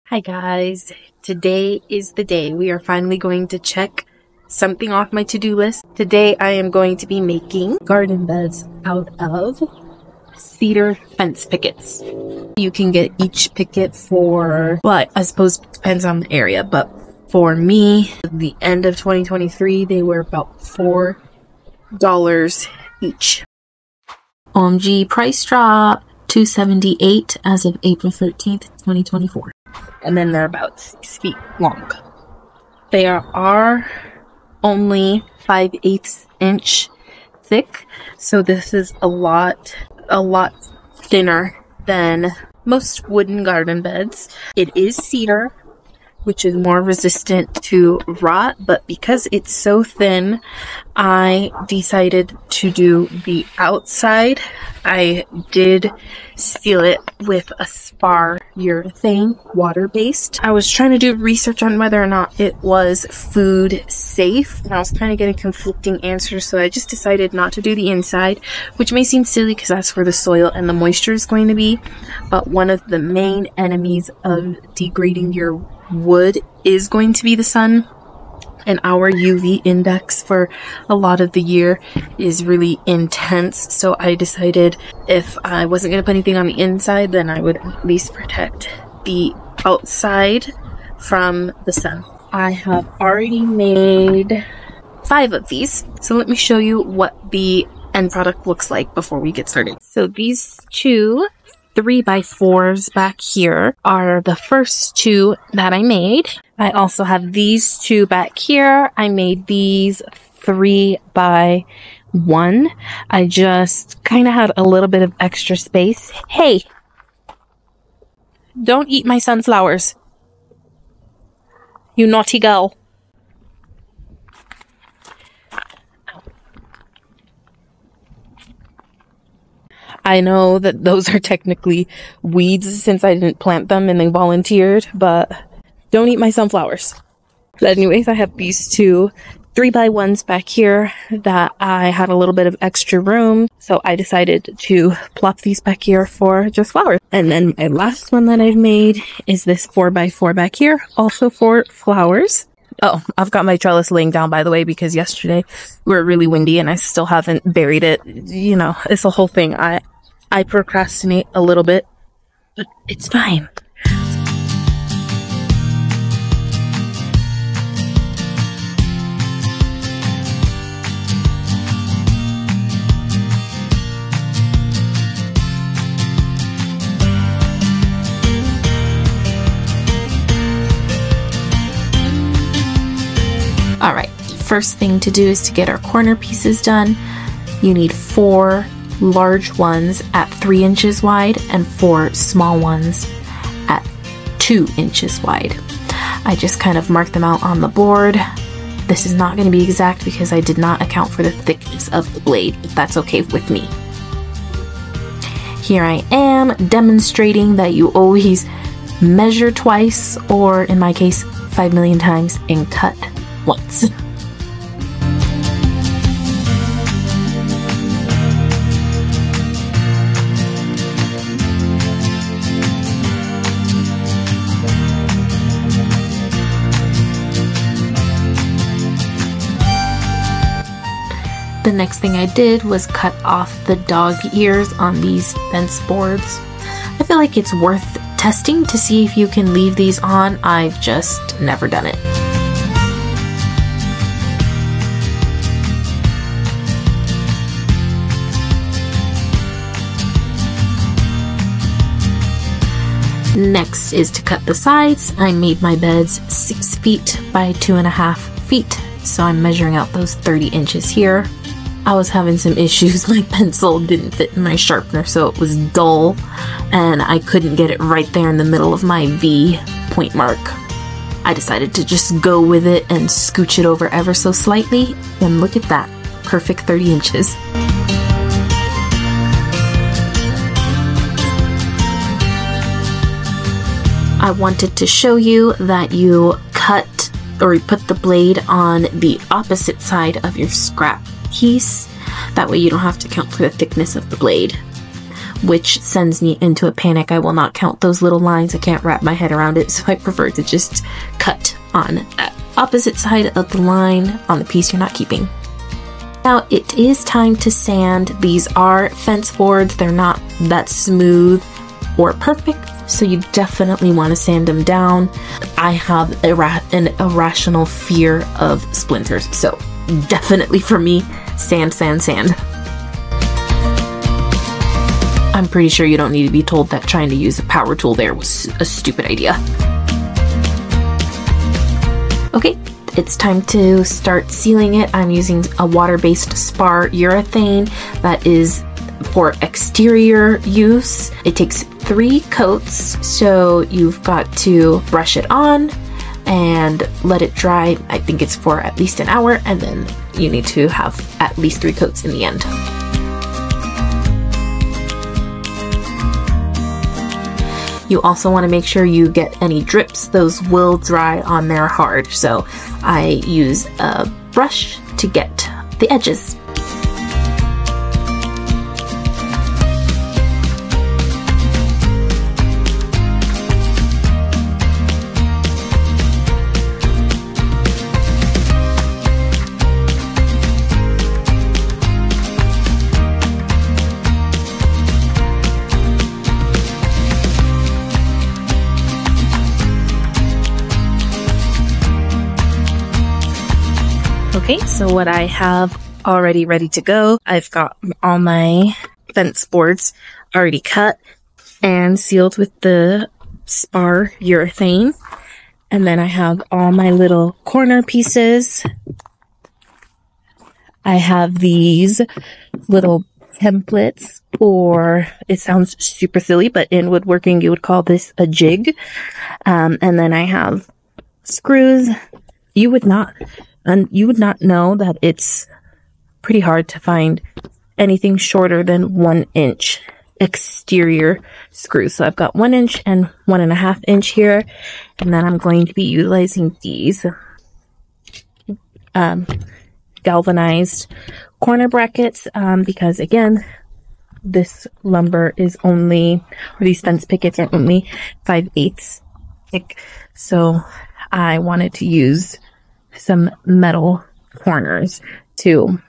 Hi guys, today is the day we are finally going to check something off my to-do list. Today I am going to be making garden beds out of cedar fence pickets. You can get each picket for, well, I suppose it depends on the area, but for me, at the end of 2023, they were about $4 each. OMG price drop, $278 as of April 13th, 2024. And then they're about 6 feet long. They are only 5/8 inch thick, so this is a lot thinner than most wooden garden beds. It is cedar, which is more resistant to rot, but because it's so thin, I decided to do the outside. I did seal it with a spar urethane, water-based. I was trying to do research on whether or not it was food safe, and I was kind of getting conflicting answers, so I just decided not to do the inside, which may seem silly because that's where the soil and the moisture is going to be, but one of the main enemies of degrading your wood is going to be the sun, and our UV index for a lot of the year is really intense, so I decided if I wasn't going to put anything on the inside, then I would at least protect the outside from the sun. I have already made 5 of these, so let me show you what the end product looks like before we get started. So these two 3x4s back here are the first 2 that I made. I also have these 2 back here. I made these 3x1. I just kind of had a little bit of extra space. Hey! Don't eat my sunflowers. You naughty girl. I know that those are technically weeds since I didn't plant them and they volunteered, but don't eat my sunflowers. But anyways, I have these 2 3x1s back here that I had a little bit of extra room, so I decided to plop these back here for just flowers. And then my last one that I've made is this 4x4 back here, also for flowers. Oh, I've got my trellis laying down, by the way, because yesterday we were really windy and I still haven't buried it. You know, it's a whole thing. I procrastinate a little bit, but it's fine. Alright, first thing to do is to get our corner pieces done. You need 4 large ones at 3 inches wide and 4 small ones at 2 inches wide. I just kind of marked them out on the board. This is not going to be exact because I did not account for the thickness of the blade, but that's okay with me. Here I am demonstrating that you always measure twice, or in my case 5 million times, and cut once. The next thing I did was cut off the dog ears on these fence boards. I feel like it's worth testing to see if you can leave these on. I've just never done it. Next is to cut the sides. I made my beds 6 feet by 2.5 feet, so I'm measuring out those 30 inches here. I was having some issues. My pencil didn't fit in my sharpener, so it was dull, and I couldn't get it right there in the middle of my V point mark. I decided to just go with it and scooch it over ever so slightly, and look at that, perfect 30 inches. I wanted to show you that you cut or you put the blade on the opposite side of your scrap piece. That way you don't have to count for the thickness of the blade. which sends me into a panic. I will not count those little lines. I can't wrap my head around it, so I prefer to just cut on that opposite side of the line on the piece you're not keeping. Now it is time to sand. These are fence boards. They're not that smooth or perfect, so you definitely want to sand them down. I have an irrational fear of splinters, so definitely for me, sand, sand, sand. I'm pretty sure you don't need to be told that trying to use a power tool there was a stupid idea. Okay, it's time to start sealing it. I'm using a water-based spar urethane that is for exterior use. It takes 3 coats, so you've got to brush it on and let it dry. I think it's for at least an hour, and then you need to have at least 3 coats in the end. You also want to make sure you get any drips. Those will dry on there hard, so I use a brush to get the edges. Okay, so what I have already ready to go, I've got all my fence boards already cut and sealed with the spar urethane. And then I have all my little corner pieces. I have these little templates, or it sounds super silly, but in woodworking you would call this a jig. And then I have screws. You would not know that it's pretty hard to find anything shorter than 1 inch exterior screws. So I've got 1 inch and 1.5 inch here, and then I'm going to be utilizing these galvanized corner brackets because again, this lumber is only, or these fence pickets are only 5/8 thick, so I wanted to use some metal corners to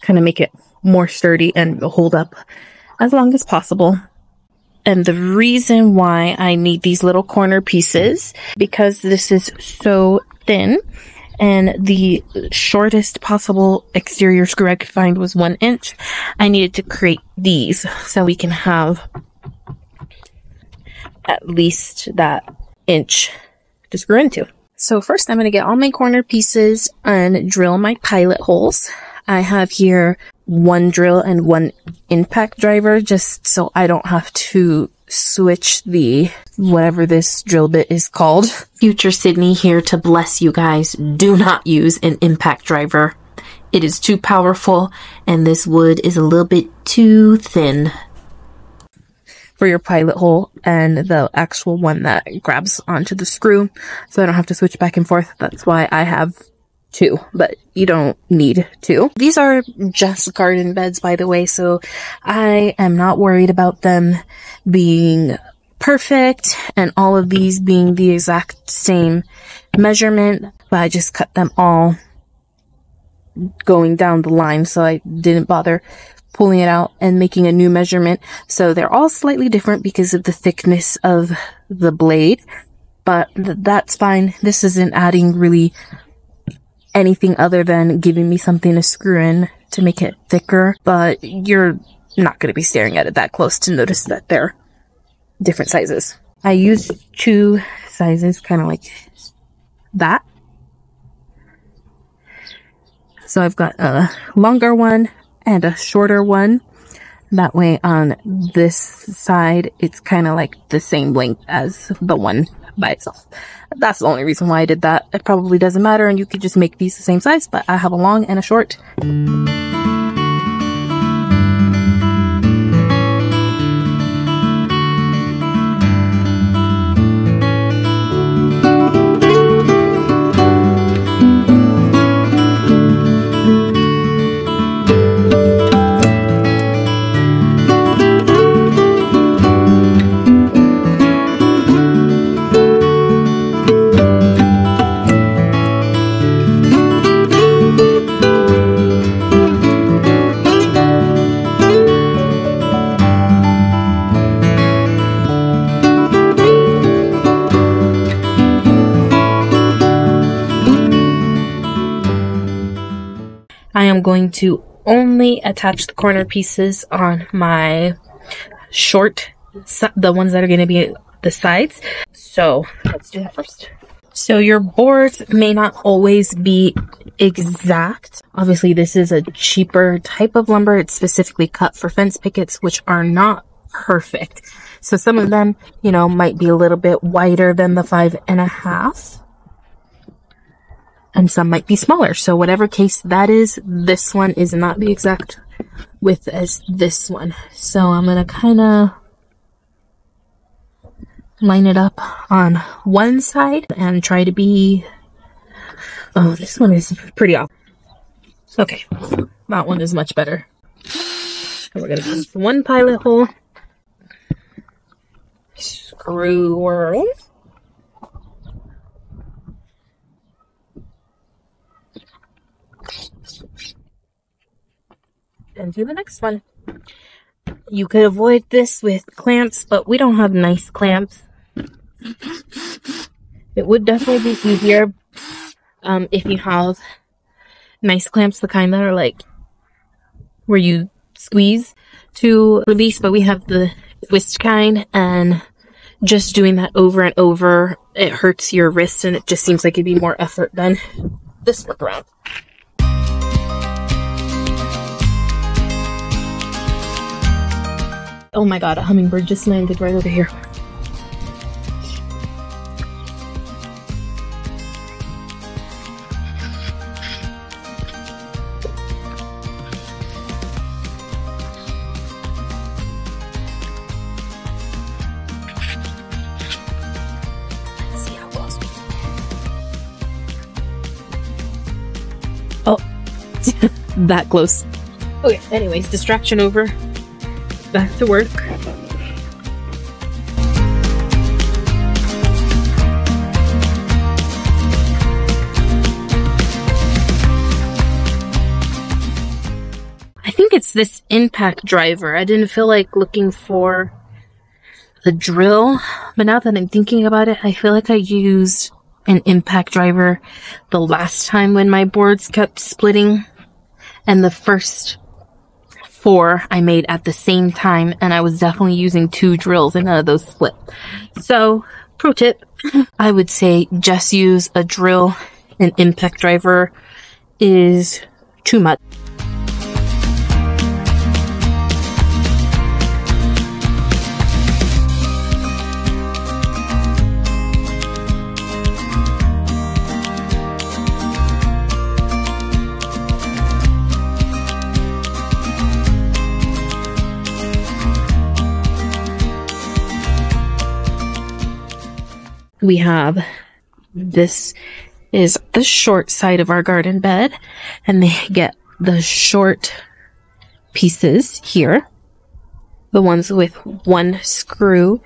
kind of make it more sturdy and hold up as long as possible. And the reason why I need these little corner pieces, because this is so thin, and the shortest possible exterior screw I could find was 1 inch. I needed to create these so we can have at least that inch to screw into. So first I'm going to get all my corner pieces and drill my pilot holes. I have here 1 drill and 1 impact driver, just so I don't have to switch the whatever this drill bit is called. Future Sydney here to bless you guys. Do not use an impact driver. It is too powerful, and this wood is a little bit too thin for your pilot hole and the actual one that grabs onto the screw, so I don't have to switch back and forth. That's why I have 2, but you don't need 2. These are just garden beds, by the way, so I am not worried about them being perfect and all of these being the exact same measurement, but I just cut them all going down the line, so I didn't bother pulling it out and making a new measurement. So they're all slightly different because of the thickness of the blade, but that's fine. This isn't adding really anything other than giving me something to screw in to make it thicker, but you're not going to be staring at it that close to notice that they're different sizes. I used 2 sizes, kind of like that. So I've got a longer one and a shorter one. That way on this side, it's kind of like the same length as the one by itself. That's the only reason why I did that. It probably doesn't matter, and you could just make these the same size, but I have a long and a short. going to only attach the corner pieces on my short, the ones that are going to be the sides. So let's do that first. So your boards may not always be exact. Obviously, this is a cheaper type of lumber. It's specifically cut for fence pickets, which are not perfect. So some of them, you know, might be a little bit wider than the 5.5. And some might be smaller. So whatever case that is, this one is not the exact width as this one. So I'm going to kind of line it up on one side and try to be, oh, this one is pretty off. Okay, that one is much better. And we're going to use one pilot hole. Screw her in. And do the next one. You could avoid this with clamps, but we don't have nice clamps. It would definitely be easier if you have nice clamps, the kind that are like where you squeeze to release, but we have the twist kind, and just doing that over and over, it hurts your wrist, and it just seems like it'd be more effort than this workaround. Oh my god, a hummingbird just landed right over here. Let's see how close we can get. Oh, that close. Okay, anyways, distraction over. Back to work. I think it's this impact driver. I didn't feel like looking for the drill, but now that I'm thinking about it, I feel like I used an impact driver the last time when my boards kept splitting, and the first 4 I made at the same time, and I was definitely using 2 drills and none of those split. So, pro tip, I would say just use a drill. An impact driver is too much. We have, this is the short side of our garden bed, and they get the short pieces here, the ones with 1 screw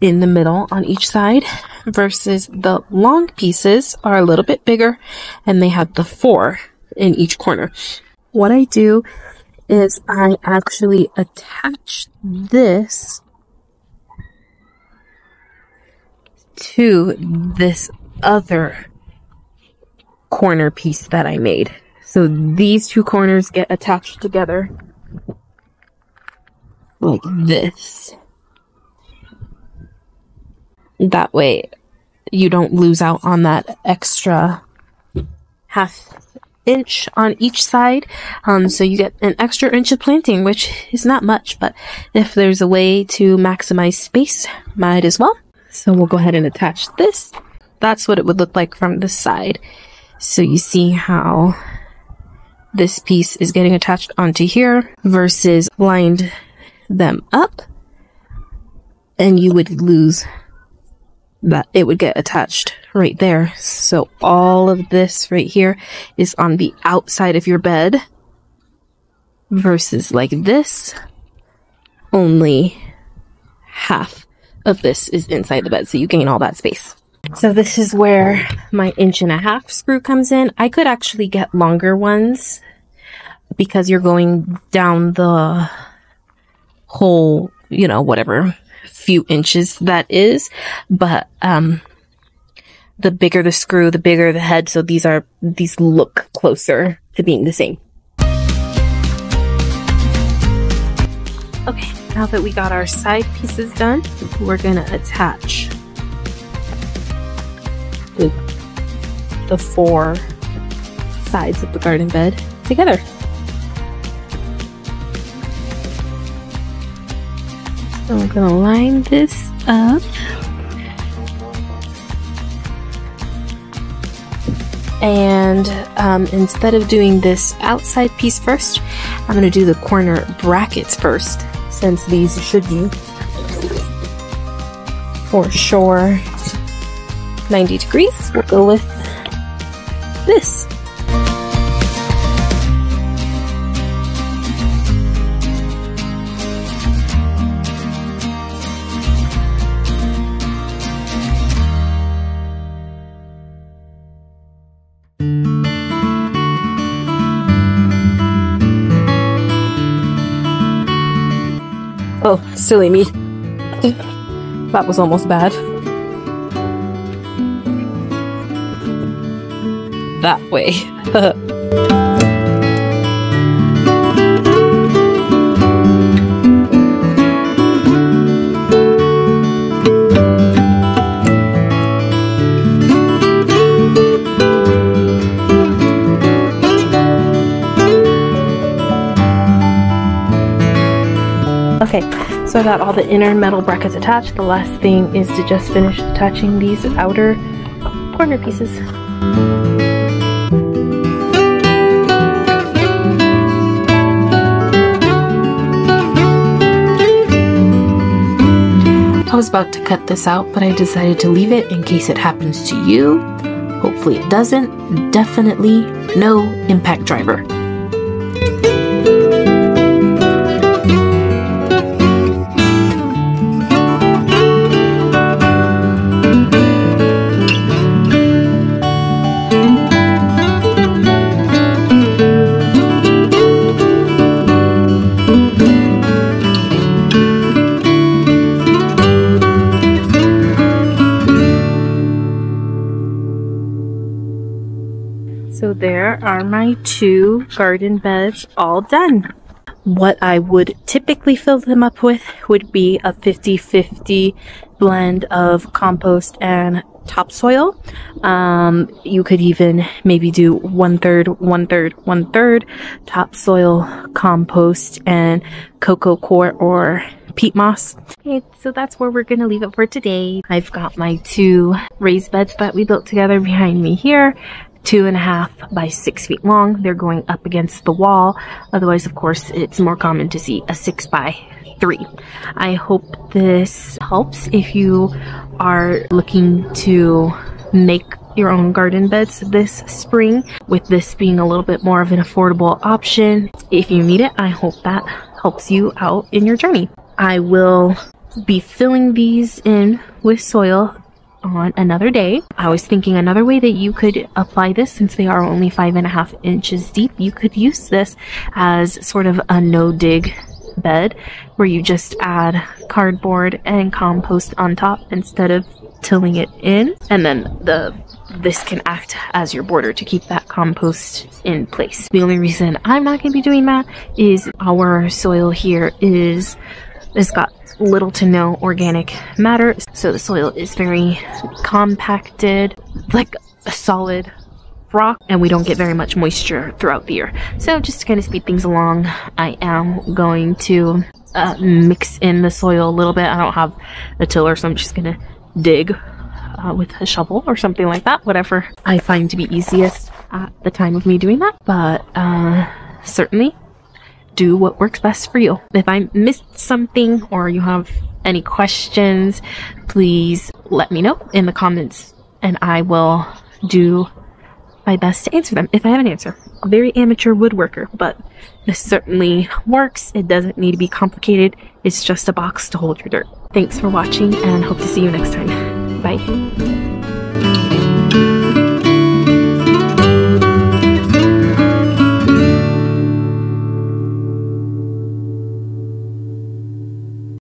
in the middle on each side, versus the long pieces are a little bit bigger and they have the 4 in each corner. What I do is I actually attach this to this other corner piece that I made. So these 2 corners get attached together like this. That way you don't lose out on that extra ½ inch on each side. So you get an extra inch of planting, which is not much, but if there's a way to maximize space, might as well. So we'll go ahead and attach this. That's what it would look like from this side. So you see how this piece is getting attached onto here versus lined them up, and you would lose that. It would get attached right there. So all of this right here is on the outside of your bed versus like this, only half of this is inside the bed, so you gain all that space. So this is where my 1.5 inch screw comes in. I could actually get longer ones because you're going down the whole, you know, whatever few inches that is, but the bigger the screw, the bigger the head, so these look closer to being the same. Okay, now that we got our side pieces done, we're gonna attach the 4 sides of the garden bed together. So we're gonna line this up. And instead of doing this outside piece first, I'm going to do the corner brackets first, since these should be for sure 90 degrees. We'll go with this. Oh, silly me. That was almost bad. That way. Okay, so I got all the inner metal brackets attached. The last thing is to just finish attaching these outer corner pieces. I was about to cut this out, but I decided to leave it in case it happens to you. Hopefully it doesn't. Definitely no impact driver. So there are my 2 garden beds all done. What I would typically fill them up with would be a 50-50 blend of compost and topsoil. You could even maybe do 1/3, 1/3, 1/3 topsoil, compost, and cocoa coir or peat moss. Okay, so that's where we're gonna leave it for today. I've got my 2 raised beds that we built together behind me here. 2.5 by 6 feet long. They're going up against the wall. Otherwise, of course, it's more common to see a 6 by 3. I hope this helps if you are looking to make your own garden beds this spring, with this being a little bit more of an affordable option. If you need it, I hope that helps you out in your journey. I will be filling these in with soil on another day. I was thinking another way that you could apply this, since they are only 5.5 inches deep, you could use this as sort of a no-dig bed, where you just add cardboard and compost on top instead of tilling it in, and then this can act as your border to keep that compost in place. The only reason I'm not going to be doing that is our soil here it's got little to no organic matter, so the soil is very compacted, like a solid rock, and we don't get very much moisture throughout the year. So just to kind of speed things along, I am going to mix in the soil a little bit. I don't have a tiller, so I'm just gonna dig with a shovel or something like that, whatever I find to be easiest at the time of me doing that. But certainly do what works best for you. If I missed something or you have any questions, please let me know in the comments and I will do my best to answer them if I have an answer. A very amateur woodworker, but this certainly works. It doesn't need to be complicated. It's just a box to hold your dirt. Thanks for watching and hope to see you next time. Bye.